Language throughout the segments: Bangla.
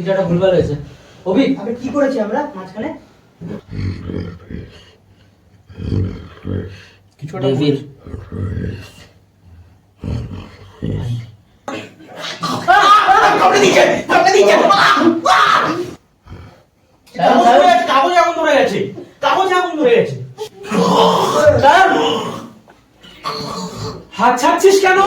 কিছু একটা ভুলভাল হয়েছে। অভিক, আমি কি করেছি আমরা মাঝখানে? কিছু একটা ডেভিল। কাগজে আগুন ধরে গেছে, কাগজে আগুন ধরে গেছে। হাত ছাড়ছিস কেন?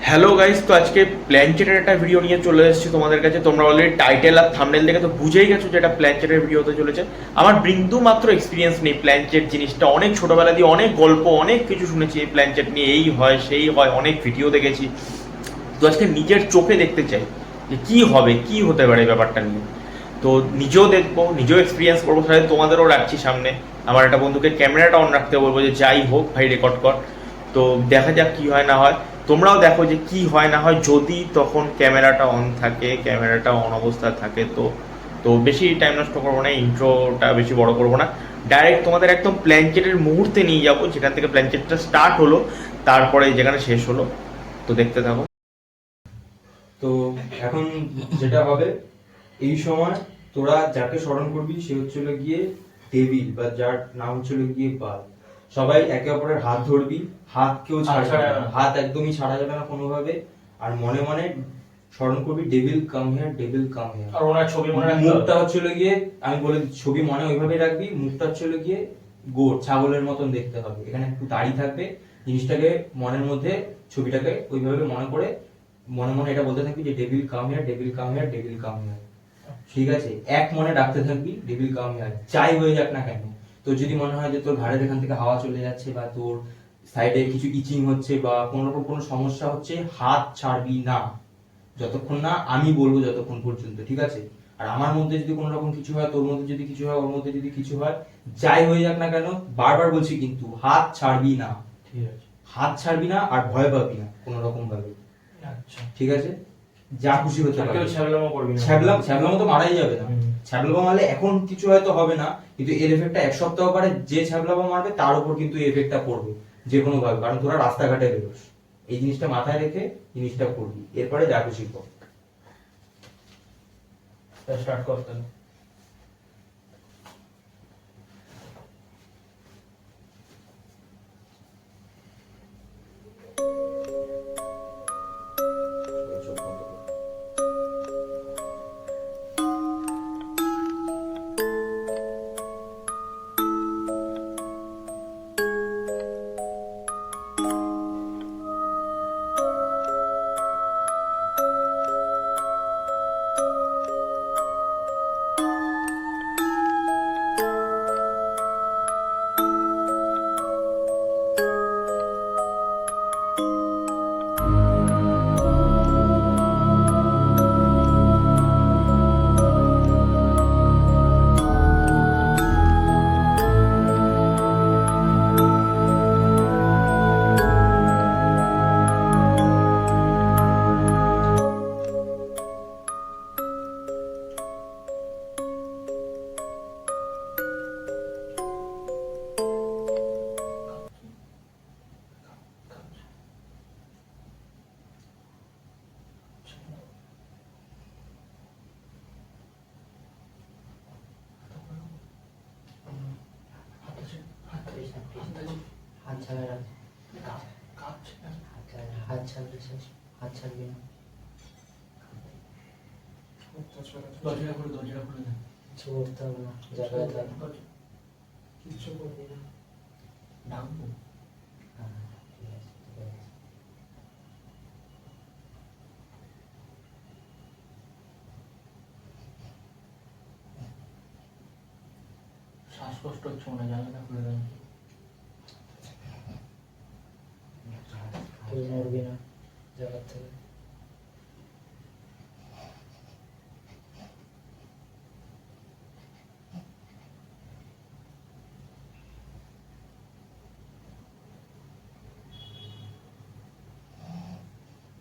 হ্যালো গাইস, তো আজকে প্ল্যানচেটের একটা ভিডিও নিয়ে চলে এসেছি তোমাদের কাছে। তোমরা অলরেডি টাইটেল আর থাম্বনেল দেখে তো বুঝেই গেছো যে এটা প্ল্যানচেটের ভিডিও হতে চলেছে। আমার বিন্দু মাত্র এক্সপিরিয়েন্স নেই প্ল্যানচেট জিনিসটা। অনেক ছোটবেলা দিয়ে অনেক গল্প, অনেক কিছু শুনেছি এই প্ল্যানচেট নিয়ে, এই হয় সেই হয়, অনেক ভিডিও দেখেছি। তো আজকে নিজের চোখে দেখতে চাই যে কি হবে, কি হতে পারে ব্যাপারটা নিয়ে। তো নিজেও দেখবো, নিজেও এক্সপিরিয়েন্স করবো, সাথে তোমাদেরও রাখছি সামনে। আমার একটা বন্ধুকে ক্যামেরাটা অন রাখতে বলবো যে যাই হোক ভাই রেকর্ড কর। তো দেখা যাক কি হয় না হয়। তোমরাও দেখো যে কি হয় না হয়, যদি তখন ক্যামেরাটা অন থাকে, ক্যামেরাটা অন অবস্থায় থাকে। তো তো বেশি টাইম নষ্ট করবো না, ইন্ট্রোটা বেশি বড় করবো না, ডাইরেক্ট তোমাদের একদম প্ল্যানচেটের মুহূর্তে নিয়ে যাবো, যেখান থেকে প্ল্যানচেটটা স্টার্ট হলো তারপরে যেখানে শেষ হলো। তো দেখতে থাকো। তো এখন যেটা হবে, এই সময় তোরা যাকে স্মরণ করবি সে হচ্ছিল গিয়ে ডেভিল, বা যার নাম হচ্ছিল গিয়ে বাল। সবাই একে অপরের হাত ধরবি, হাত কেউ ছাড়া যাবে না, হাত একদমই ছাড়া যাবে না কোনোভাবে। আর মনে মনে স্মরণ করবি devil come here, devil come here. আর ওনার ছবি মনে রাখতে হবে। মুখটা হচ্ছিল গিয়ে, আমি বলে ছবি মনে ওইভাবে রাখবি, মুখটা হচ্ছিল গিয়ে গোট ছাগলের মতন দেখতে হবে, এখানে একটু দাড়ি থাকবে। জিনিসটাকে মনের মধ্যে, ছবিটাকে ওইভাবে মনে করে মনে মনে এটা বলতে থাকবি যে devil come here, devil come here, devil come here. ঠিক আছে, এক মনে ডাকতে থাকবি ডেভিল কাম হিয়ার, যাই হয়ে যাক না কেন। তো যদি মনে হয় যে তোর ঘাড়ের এখান থেকে হাওয়া চলে যাচ্ছে, বা তোর সাইডে কিছু ইচিং হচ্ছে, বা কোনো রকম কোনো সমস্যা হচ্ছে, হাত ছাড়বি না যতক্ষণ না আমি বলবো, যতক্ষণ পর্যন্ত। ঠিক আছে? আর আমার মধ্যে যদি কোনো রকম কিছু হয়, তোর মধ্যে যদি কিছু হয়, ওর মধ্যে যদি কিছু হয়, যাই হয়ে যাক না কেন, বারবার বলছি কিন্তু হাত ছাড়বি না। ঠিক আছে, হাত ছাড়বি না, আর ভয় পাবি না কোনো রকম ভাবে। আচ্ছা ঠিক আছে? যা খুশি হতে পারে। কেউ ছ্যাবলামো করবি না। ছ্যাবলামো তো মারাই যাবে না। ছ্যাবলামো মারলে এখন কিছু হয়তো হবে না, কিন্তু এর এফেক্টটা এক সপ্তাহ পরে যে ছ্যাবলামো মারবে তার উপর কিন্তু এই এফেক্টটা পড়বে যে কোনো ভাবে, কারণ তোরা রাস্তাঘাটে বেরোস। এই জিনিসটা মাথায় রেখে জিনিসটা করবি, এরপরে যা খুশি কর। স্টার্ট করতে হবে। হাত ছাড়া রাখ। হাত ছাড়লে শেষ, হাত ছাড়বি না। দরজাটা খুলে দে। কিছু করতে হবে না, জায়গায় থাক। কিচ্ছু করবি না, ডাকবো। হ্যাঁ, ঠিক আছে, ঠিক আছে। শ্বাসকষ্ট হচ্ছে মনে হয়, জানলাটা খুলে দেন। তুই মরবি না জায়গার থেকে।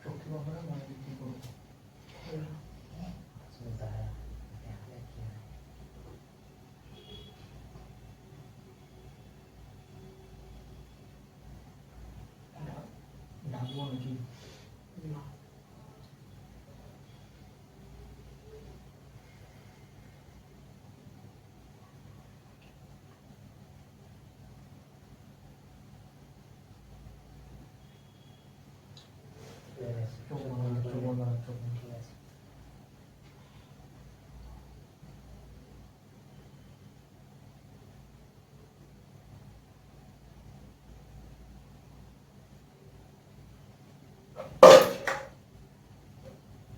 চোখে বাবা মানে কি করবো? দাঁড়া, দেখলে কি হয়। হয়ে গেছে। চোখ বন্ধ করো, চোখ বন্ধ করো, চোখ বন্ধ ঠিক আছে।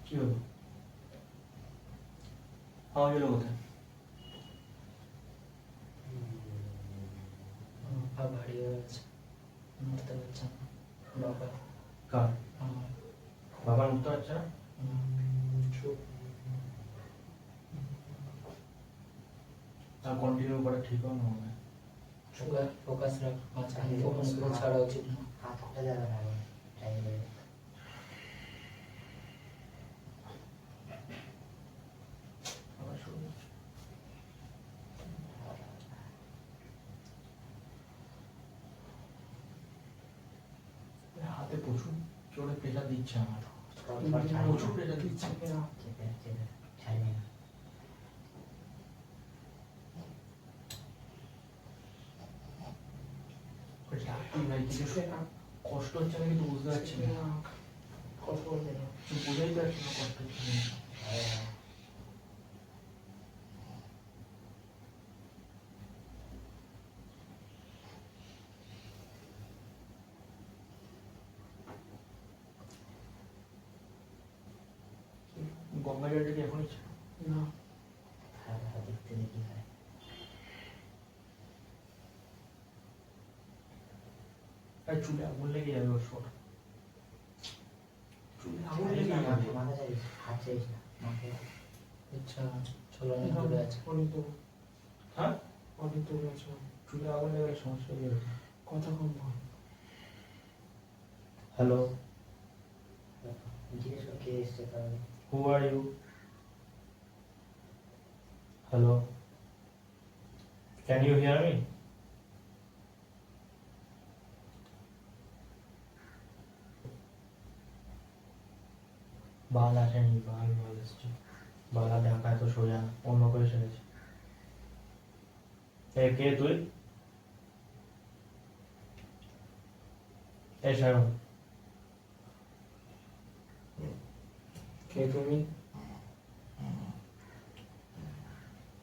কি হলো? আওয়াজ হলো কোথায়? পা ভারী হয়ে গেছে, নড়তে পারছে না। বাবা কার? আমার বাবার উঠতে পারছে না? চুপ। আর কন্টিনিউ করা ঠিক হবে না মনে হয়। সুগার ফোকাস রাখ, মাঝখান থেকে কোনো স্কুল ছাড়া উচিত না। হাত উঠে যাবে না এখন, টাইম লেগে আবার শুরু হচ্ছে। হাতে প্রচুর জোরে প্রেশার দিচ্ছে আমার, প্রচুর প্রেশার দিচ্ছে। চেপে চেপে ছাড়বি না। ডাক্তার ভাই কিছু কষ্ট হচ্ছে না কিন্তু বুঝতে পারছি না, কথা বলতে না। বোঝাই পারছি না কষ্ট হচ্ছে না। গঙ্গা জলটা কি এখনই ছিল? না, হাত দেখতে দেখি হয়। আর চুলে আগুন লেগে যাবে ওর শোনা, চুলে আগুন লেগে যাবে। মাথা চালিস, হাত চালিস না, মাথায় ইচ্ছা চলো অনেক দূরে আছে। অনেক দূর, হ্যাঁ, অনেক দূরে আছে। চুলে আগুন লেগে সমস্যা হয়ে যাবে। কথা কম বল। হ্যালো, জিজ্ঞেস কর কে এসছে তাহলে। who are you? Hello, can you hear me? বাল আসেনি, বাল এসছে। বালা দেখা এত সোজা না, অন্য করে এসে গেছে। এ কে তুই? এ শায়ন, কে তুমি?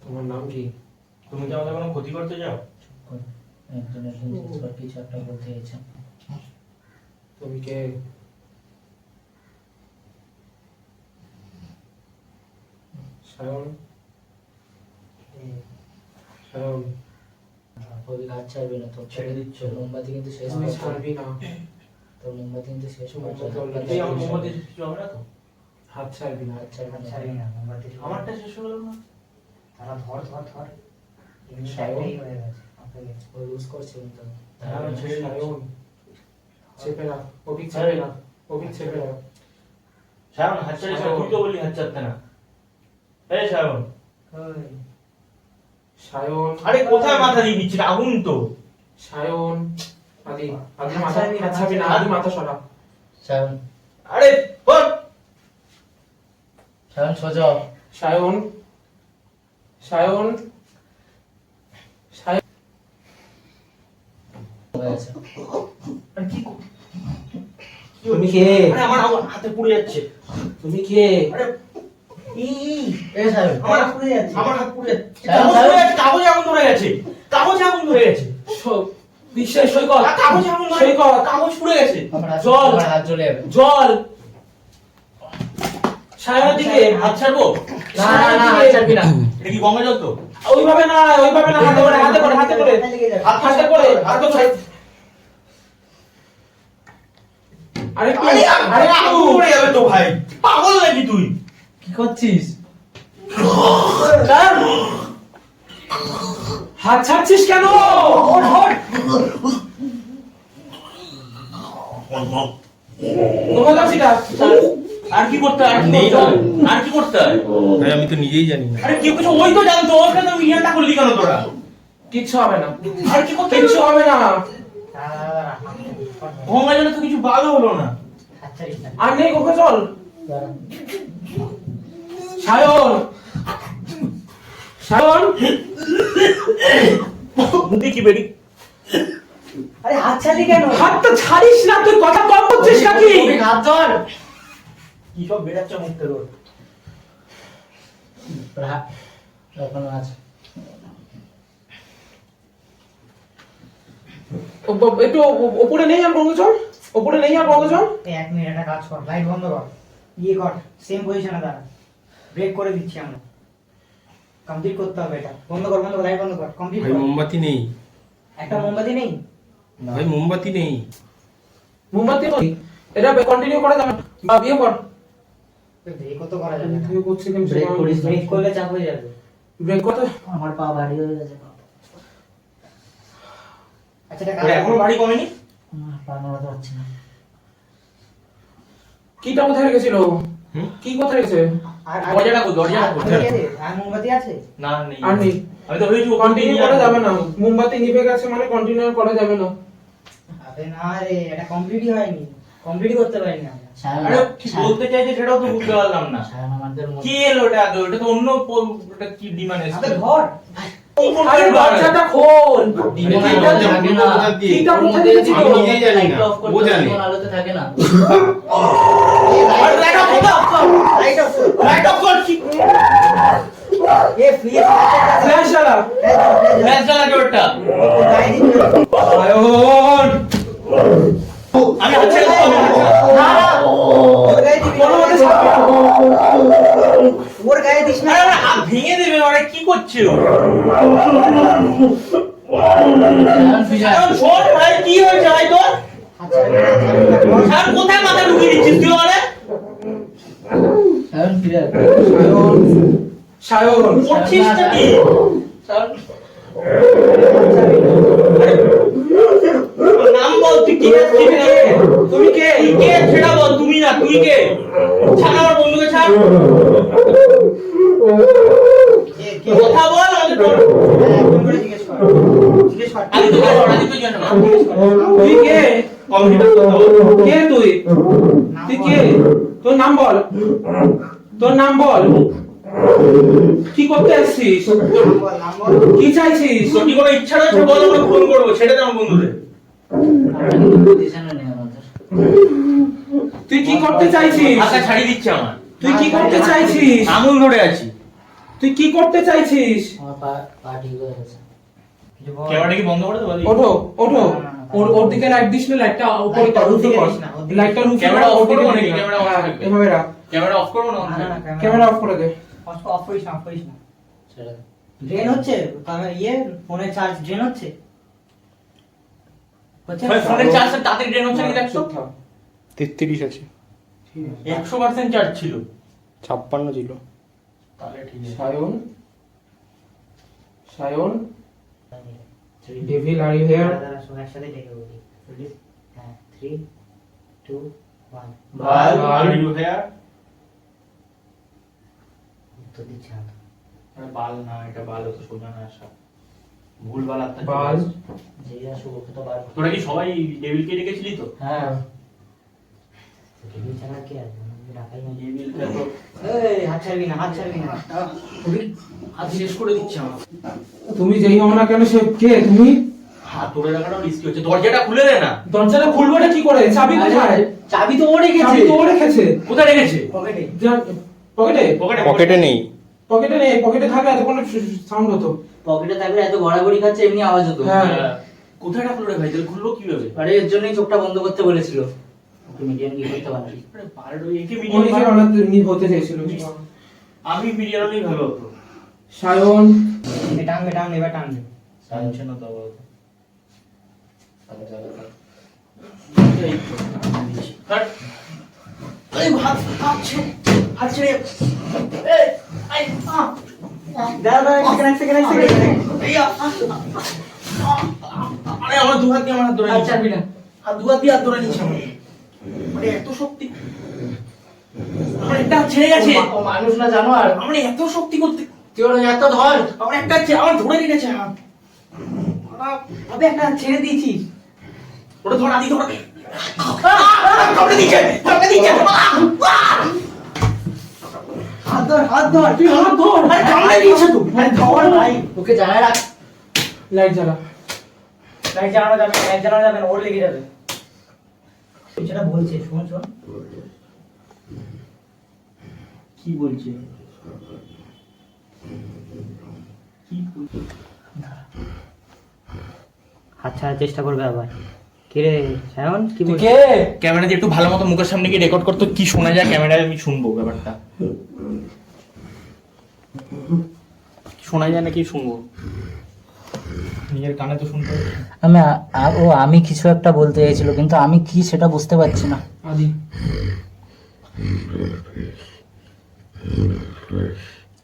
তোমার নাম কি? তুমি কি আমাদের কোনো ক্ষতি করতে চাও? একজনের কিছু একটা বলতে গেছে। তুমি কে? সায়ন? সায়ন, ওই হাত ছাড়বি না, তোর ছেড়ে দিচ্ছ। তোর মোমবাতি কিন্তু শেষ তুই করতে হবে। ছাড়বি না, তোর মোমবাতি কিন্তু শেষ মোমবাতি করতে হবে। already এই আমার মোমবাতি কিছু হবে না তো? হাত ছাড়বি না। হাত ছাড়বি হাত না। ছাড়বি না, মোমবাতি আমারটা শেষ হলো না? তারা ধর ধর ধর। এমনি সায়ন? টাইমটাই হয়ে গেছে আপনাকে। ও লুজ করছে কিন্তু। হ্যাঁ, আমি ছেড়ে দিচ্ছি। সায়ন, চেপে না, অভিক চেপে না, অভিক চেপে না। শায়ন হাত ছাড়িস না, তুই তো বললি হাত ছাড়তে না। এই শায়ন, ওই, সায়ন, আরে কোথায় মাথা দিয়ে দিচ্ছিস? আগুন তো। সায়ন, আদি আদি মাথা, হাত ছাড়বি না, আদি মাথা সরা। সায়ন, আরে বল। সায়ন সোজা হ। সায়ন, সায়ন, সায়ন। হয়ে গেছে। আরে কি তুমি কে? আরে আমার হাতে পুড়ে যাচ্ছে। তুমি কে? আরে এ সায়ন, আমার হাত পুড়ে যাচ্ছে, আমার হাত পুড়ে যাচ্ছে। শায়ন, কাগজে আগুন ধরে গেছে, কাগজে আগুন ধরে গেছে। বিশ্বাস সই কর, কাগজে আগুন ধরে সই কর। কাগজ পুড়ে গেছে। জল। আমার হাত জ্বলে যাবে। জল। সায়নের দিকে হাত ছাড়বো? না না না, হাত ছাড়বি না। এটা কি গঙ্গা জল তো? ওইভাবে না, ওইভাবে না, হাতে করে, হাতে করে, হাতে করে, মাথায় লেগে যাবে। হাতে করে, হাতে করে। আরে একটু, আরে আগুন পড়ে যাবে তো ভাই, পাগল নাকি তুই? কি করছিস? ছাড়। হাত ছাড়ছিস কেন? কোথায় যাচ্ছিস এটা? আর কি করতে হয়? আর কি করতে হয়? ভাই আমি তো নিজেই জানি না। আরে কেউ কিছু ওই তো জানতো, ওখানে তো ইয়াটা করলি কেন তোরা? কিচ্ছু হবে না, আর কি করতে কিচ্ছু হবে না। দাঁড়া, দাঁড়া, দাঁড়া, হাত- গঙ্গা জলে তো কিছু বাধা হলো না। হাত ছাড়িস না। আর নেই কোকে চল। দাঁড়া। সায়ন, সায়ন, দেখি বেরি আরে হাত ছাড়লি কেন? হাতটা ছাড়িস না, তুই কথা কম করছিস নাকি? শফিক, হাত ধর। কি সব বেরাচ্ছে মুখ থেকে ওর? এখনো আছে। একটু ওপরে নেই আর বন্ধ চল, ওপরে নেই আর বন্ধ চল। এই 1 মিনিট একটা কাজ কর, লাইট বন্ধ কর, ইয়ে কর, সেম পজিশনে দাঁড়া, ব্রেক করে দিচ্ছি আমরা, কমপ্লিট করতে হবে এটা। বন্ধ কর, লাইট বন্ধ কর, কমপ্লিট ভাই কর। মোমবাতি নেই, একটা মোমবাতি নেই? ভাই মোমবাতি নেই। মোমবাতি নই, এটা কন্টিনিউ করা যাবে না। বা বিয়ে কর। ব্রেক তো করা যাবে না। তুই করছিস কেন? ব্রেক করিস না। ব্রেক করলে চাপ হয়ে যাবে। ব্রেক করতে আমার পা ভারী হয়ে গেছে। আচ্ছা এটা ওটা এখনো বাড়ি কমেনি? পা নাড়াতে পারছি না। কিটা কোথায় রেখেছিল? হুম? কি কোথায় রেখেছে? দরজাটা কই, দরজাটা কই? আর মোমবাতি আছে? না নেই। আর নেই। আমি তো ভেবেছি কন্টিনিউ করা যাবে না, মোমবাতি নিভে গেছে মানে কন্টিনিউ করা যাবে না। আরে না রে, এটা কমপ্লিটই হয়নি, কমপ্লিট করতে পারিনি আমরা। আরে কি বলতে চাইছে সেটাও তো বুঝতে পারলাম না। সায়ন আমাদের কি এলো ওটা আগে? ওটা তো অন্য ওটা কি ডিমান্ড আরে এসেছে? ধর। আরে দরজাটা খোল। দরজা থাকে খুলবো না। কোথা দিয়ে? কিটা কোথায় রেখেছিল? আমি নিজেই জানি না, লাইট অফ করতে ও জানে। তখন আলোতে থাকে না। আরে লাইট অফ কর, লাইট অফ কর। লাইট অফ কর। কি এ ফ্রি ফ্ল্যাশ জ্বালা। ফ্ল্যাশ জ্বালাকে ওটা। সায়ন আমি হাত ছেড়ে দেবো, আমি হাত ছেড়ে দেবো। না না ওর গায়ে দিবি না। কোনো মতে ছাড়বি না। ওর গায়ে দিস না। আরে ওরা হাত ভেঙে দেবে, ওরা কি করছে ও? সায়ন ফিরে আয়। এখন শোন ভাই, কি হয়েছে ভাই তোর? আচ্ছা আর কোথায় মাথা ঢুকিয়ে দিচ্ছিস তুই ওরে? সায়ন ফিরে আয়। সায়ন করছিসটা কি? তোর নাম বল, তুই কি আসছিস না? তুমি কে? তুই কে সেটা বল, তুমি না, তুই কে? ছাড় আমার বন্ধুকে, ছাড়। কথা বল, আমাকে বল। একদম করে জিজ্ঞেস কর। জিজ্ঞেস কর। আদি তুই জানো, আদি তুই জানো। তুই কে? কম্পিউটার তো দাও। কে তুই? তুই কে? তোর নাম বল, তোর নাম বল। কি করতে আসছিস? নাম বল। কি চাইছিস? তোর কি কোনো ইচ্ছা রয়েছে বল, আমরা ফোন করবো, ছেড়ে দে আমার বন্ধুদের। আমরা কিন্তু পজিশনে নেই আমাদের। তুই কি করতে চাইছিস? হাতটা ছাড়িয়ে দিচ্ছে আমার। তুই কি করতে চাইছিস? আঙুল ধরে আছি। তুই কি করতে চাইছিস? আমার পা ঠিক হয়ে গেছে। কিছু বল। ক্যামেরাটা কি বন্ধ করে দেবো? ওঠো, ওঠো। ওর দিকে লাইট দিস না, লাইটটা উপরে লাইটটা কর, ওর উপরে দিকে কর। দিস না, ওর দিকে লাইটটা উপরে ক্যামেরা কর, অফ ওর দিকে করবো নাকি? দিবি না। ক্যামেরা অফ হ্যাঁ, থাকবে। এভাবে রাখ। ক্যামেরা অফ করবো না? না, না, ক্যামেরা অফ করে দে। অফ করিস না, অফ করিস না। ছেড়ে দে। ড্রেন হচ্ছে? ইয়ে ফোনের চার্জ ড্রেন হচ্ছে? হচ্ছে না? ভাই ফোনের চার্জটা তাড়াতাড়ি ড্রেন হচ্ছে নাকি দেখছো? 33 আছে, 100% চার্জ ছিল। 56 ছিল। তাহলে ঠিক আছে। Sayan, Sayan, devil are you here? দাঁড়া, দাঁড়া, সব একসাথে ডেকে বলি। Ready? হ্যাঁ, 3, 2, 1. ভাই, আর ইউ হেয়ার? উত্তর দিচ্ছে না তো। আরে বাল না, এটা বাল তো সোজা না আসা। ভুল বাল আত্মা। বাল। যেই আসুক ওকে তো বার কর। তোরা কি সবাই ডেভিলকে ডেকেছিলি তো? হ্যাঁ। ডেভিল ছাড়া কে আছে? আমি ডাকাই নাই। ডেভিলটা তো এই, হাত ছাড়বি না, হাত ছাড়বি না। হাত শেষ করে দিচ্ছে আমার। তুমি যেই হও না কেন, সে কে তুমি? হাত ধরে রাখাটাও রিস্কি হচ্ছে। দরজাটা খুলে দে না। দরজাটা খুলবো না কি করে? চাবি কোথায়? চাবি তো ও রেখেছে। চাবি তো ও রেখেছে। কোথায় রেখেছে? পকেটে। পকেটে? পকেটে নেই। পকেটে নেই, পকেটে থাকলে এতক্ষণ সাউন্ড হতো। পকেটে থাকলে এত গড়াগড়ি খাচ্ছে, এমনি আওয়াজ হতো। হ্যাঁ। কোথায় রাখলো রে ভাই? তাহলে খুললো কিভাবে? আরে এর জন্যই চোখটা বন্ধ করতে বলেছিল। ওকে মিডিয়াম কি করতে পারি। আরে পারডো একে ও মিডিয়াম নিজে বানাতে হতে চাইছিল। আমি মিডিয়াম হলেই ভালো হতো। সায়ন, টানবে, টানবে, এবার টানবে। টানছে না তো আবার। এই তো, হাট। এই হাত হাত ছেড়ে। এই আই দাঁড়া, দাঁড়া, এক সেকেন্ড। এই আরে আমার দু হাত দিয়ে আমার হাত ধরে নিচ্ছে। চাবি না। হাত দু হাত দিয়ে হাত ধরে নিচ্ছে আমার। মানে এত শক্তি। আমার একটা হাত ছেড়ে গেছে। ও মানুষ না জানো আর। আমার এত শক্তি করতে। তুই ওর এত ধর। আমার একটা আমার ধরে রেখেছে হাত। আবে একটা হাত ছেড়ে দিয়েছিস। ওটা ধর, আদি ধর। কামড়ে দিচ্ছে। হাত ধর, হাত ধর। তুই হাত ধর। আরে কামড়ে দিচ্ছে তো। আরে ধর ভাই। ওকে জানায় রাখ। লাইট জ্বালা। লাইট জ্বালানো যাবে না, লাইট জ্বালানো যাবে না, ওর লেগে যাবে। সেটা বলছে, শোন শোন কি বলছে? কি বলছে? হাত ছাড়ার চেষ্টা করবে আবার। কিরে সায়ন কি তুই বলছিস? কে? ক্যামেরা দিয়ে একটু ভালো মতো মুখের সামনে গিয়ে রেকর্ড করতো, কি শোনা যায় ক্যামেরায় আমি শুনবো ব্যাপারটা। শোনা যায় না কি শুনবো? নিজের কানে তো শুনতে হবে। আমি কিছু একটা বলতে চাইছিল, কিন্তু আমি কি সেটা বুঝতে পারছি না। আদি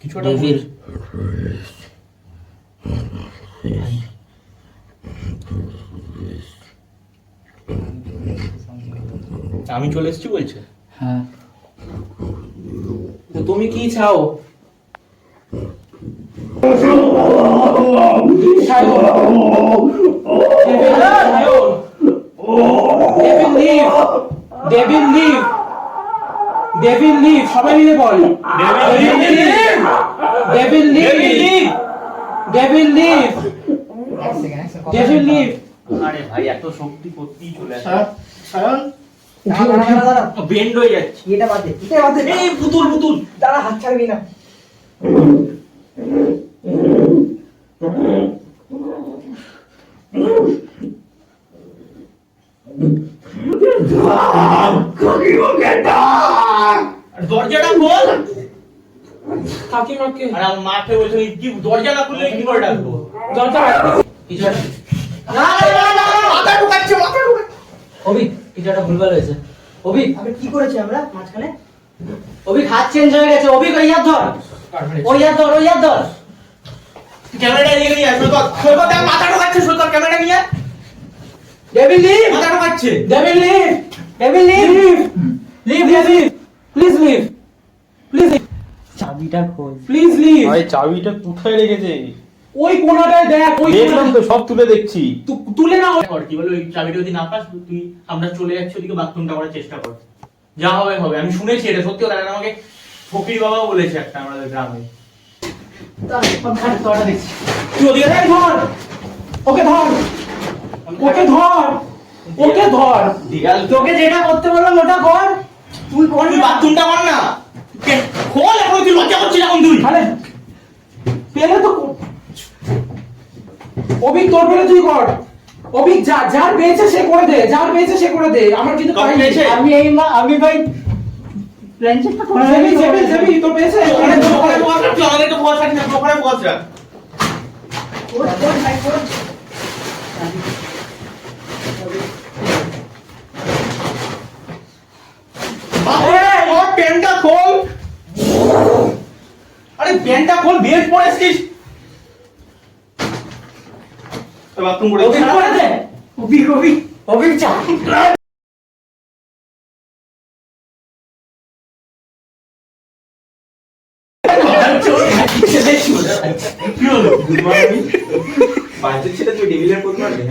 কিছু একটা ডেভিল আমি চলে এসেছি বলছে। হ্যাঁ, তো তুমি কি চাও? ডেভিল লিভ, সবাই মিলে বল। Devil leave, devil leave, devil leave. আরে ভাই এত শক্তি করতেই চলে আসে, সায়ন দাঁড়া, বেন্ড হয়ে যাচ্ছে। এটা বাদ দে, এটা বাদ দে। এই পুতুল পুতুল দাঁড়া, হাত ছাড়বি না। দরজাটা খোল। কাকিমাকে আরে আমার মাকে বলছে কি দরজা না খুললে কি করে ডাকবো? দরজা মাথা ঢুকাচ্ছে, মাথা ঢুকাচ্ছে। অভিক এটা একটা ভুলভাল হয়েছে। অভিক আবে কি করেছি আমরা মাঝখানে? অভিক হাত চেঞ্জ হয়ে গেছে। অভিক ওই হাত ধর, ওই হাত ধর, ওই হাত ধর। ক্যামেরাটা এদিকে নিয়ে আয়, সৈকত সৈকত দেখ মাথা ঢুকাচ্ছে, সৈকত ক্যামেরাটা নিয়ে আয়। ডেভিল লিভ, মাথা ঢুকাচ্ছে। Devil leave, devil leave, leave, leave, please leave, please, চাবিটা খোল। Please leave. ভাই চাবিটা কোথায় রেখেছে? ওই কোণাটায় দেখ, ওই দেখলাম তো, সব তুলে দেখছি। তুলে নাও। কর কি বলে, ওই চাবিটা যদি না পাস তুই, আমরা চলে যাচ্ছি ওদিকে বাথরুমটা করার চেষ্টা কর, যা হবে হবে। আমি শুনেছি এটা সত্যি কথা, কারণ আমাকে ফকির বাবাও বলেছে একটা আমাদের গ্রামে। তোরা দেখছি। তুই ওদিকে দেখ। ধর, ওকে ধর, ওকে ধর, ওকে ধর। দিগাল তোকে যেটা করতে বললাম ওটা কর, তুই কর তুই না। বাথরুমটা কর না। খোল এখন, তুই লজ্জা করছিস এখন তুই। আরে পেলে তো অভিক, তোর পেলে তুই কর। অভিক যার পেয়েছে সে করে দে, যার পেয়েছে সে করে দে। আমার কিন্তু তোর পাইনি। পেয়েছে? আমি ভাই প্ল্যানচেটটা করে জেবি, জেবি, জেবি, তোর পেয়েছে? ওখানে তো ওখানে বস রাখ, তুই আমাদেরকে বস রাখিস না, তুই ওখানে বস রাখ। ওর প্যান্টটা খোল। আরে প্যান্টটা খোল, বেশ পড়েছিস। বাথরুম করে অভিক করে দে। অভিক চা। কি হলো? বাচ্চা ছেলে তুই ডেভিলের পোজ মারবে?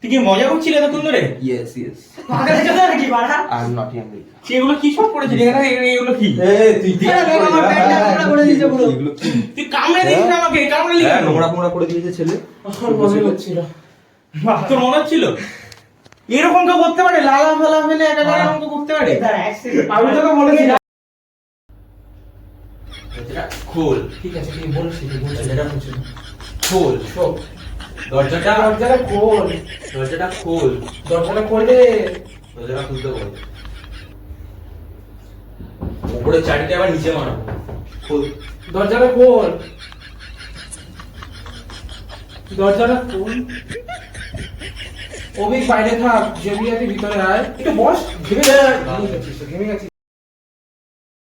তুই কি মজা করছিলি এতক্ষণ ধরে? ইয়েস ইয়েস, পাগল হয়ে যাবে নাকি বাড়া? I am not America. তুই এগুলো কি সব করেছিস এখানে? এগুলো কি? তুই আমার প্যান্টটা নোংরা করে দিয়েছে পুরো। এগুলো কি? তুই কামড়ে দিস না আমাকে, কামড়ে দিলি কেন? নোংরা ফোংরা করে দিয়েছে ছেলে। আমার মনে হচ্ছিল। তোর মনে হচ্ছিল এরকম কেউ করতে পারে? লালা ফালা ফেলে একেবারে এরকম কেউ করতে পারে? দাঁড়া, এক সেকেন্ড। আমি তোকে বলেছি না। খোল, ঠিক আছে, তুই বলিস, তুই বলিস। দরজাটা খুলছিল। খোল, শোক। দরজাটা, দরজাটা খোল, দরজাটা খোল, দরজাটা খোল দে। দরজাটা খুলতে বল। উপরে চারিটা আবার নিচে মারবো। খোল, দরজাটা খোল, দরজাটা খোল। অভিক বাইরে থাক, জেবি আদি ভিতরে আয়। একটু বস। ঘেমে গেছিস তো, ঘেমে গেছিস।